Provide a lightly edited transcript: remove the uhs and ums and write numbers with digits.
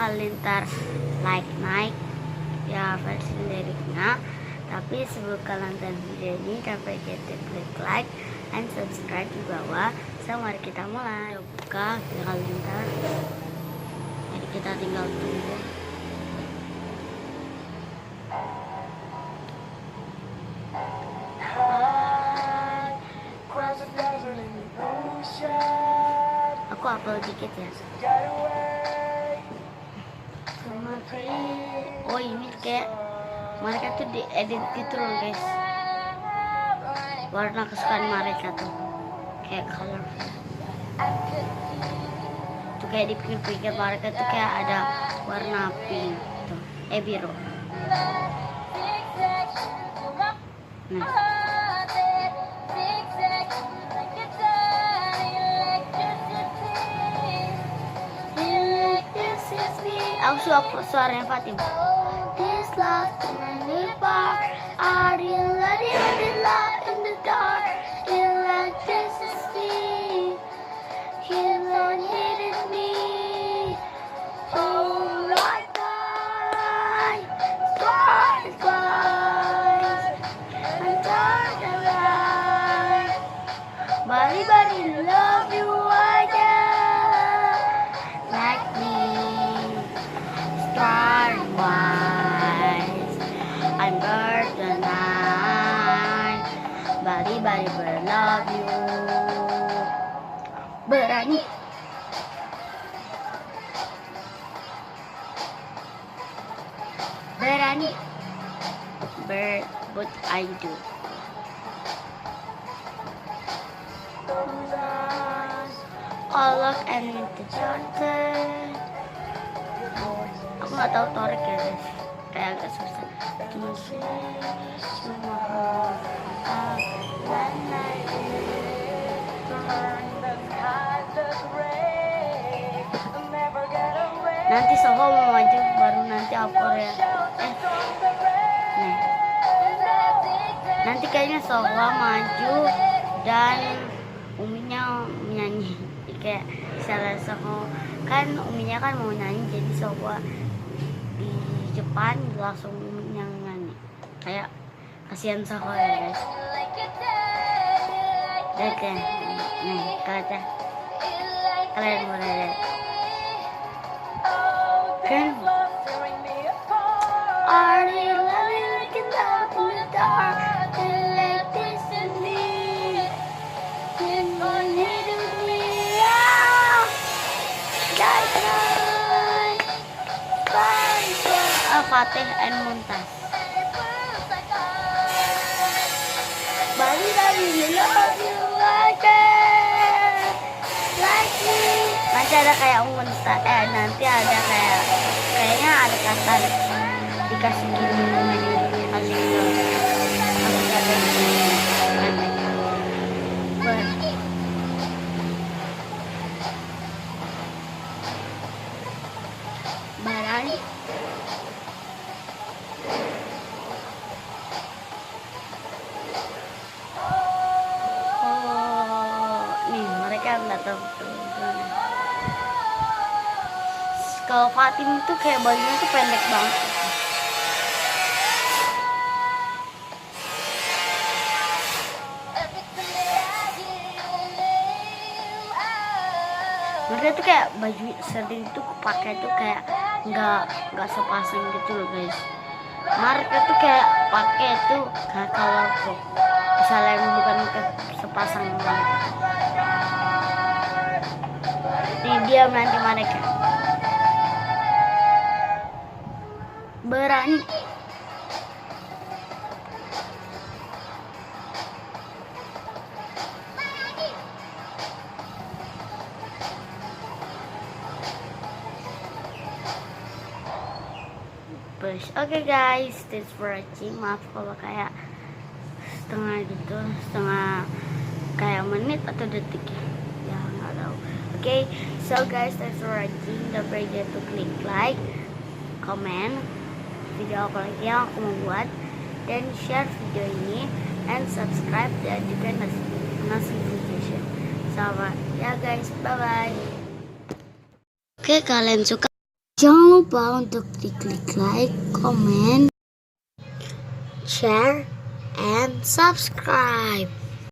Halilintar like naik ya versi liriknya. Tapi sebelum kalian nonton video ini, jangan lupa klik like and subscribe di bawah. So mari kita mulai. Buka Halilintar. Jadi kita tinggal tunggu. Aku upload dikit ya. Oh ini kayak mereka tuh diedit gitu loh guys. Warna kesukaan mereka tuh kayak colorful. Tuh kayak di pinggir-pinggir mereka tuh kayak ada warna pink tuh. Biru. Nah. Aku suka suaranya Fatim. This love in the bar, are you ready to be lost in the dark? You like this is me, you don't need me. Oh, right night, bright lights, and dark and light. Body, love you again, like me. Starwise, I'm bird the night. Body, love you. Berani. Berani. Bird, what I do. All look and the charter. Aku nggak tahu Torek ya guys, kayak agak susah. Nanti Soho mau maju, baru nanti aku ya. Nih. Nanti kayaknya Soho maju dan Uminya menyanyi. Kayak misalnya Soho kan Uminya kan mau nyanyi, jadi Soho di depan langsung yang nyanyi. Kayak kasihan Soho ya guys. Lihat ya, nih kalian boleh lihat kan. Are you loving like a love in the dark? Like this to me, you don't need me. Fatih and Muntas. Bali love you again, like me. Nanti ada kayak Muntas, nanti ada kayaknya ada kata dikasih gini, kasih ada gini. Barang. Kalau Fatim itu kayak bajunya tuh pendek banget. Mereka tuh kayak baju sering tuh pakai tuh kayak nggak sepasang gitu loh guys. Mereka tuh kayak pakai tuh kayak colorful. Misalnya bukan sepasang banget. Nih diam nanti mereka. Berani. Oke guys, thanks for watching. Maaf kalau kayak setengah gitu, setengah kayak menit atau detik ya nggak tahu. Oke, so guys, thanks for watching. Don't forget to click like, comment video apa lagi yang aku mau buat, dan share video ini, and subscribe dan juga notification. Sama ya guys, bye bye. Oke, kalian suka Jangan lupa untuk diklik like, comment, share, and subscribe.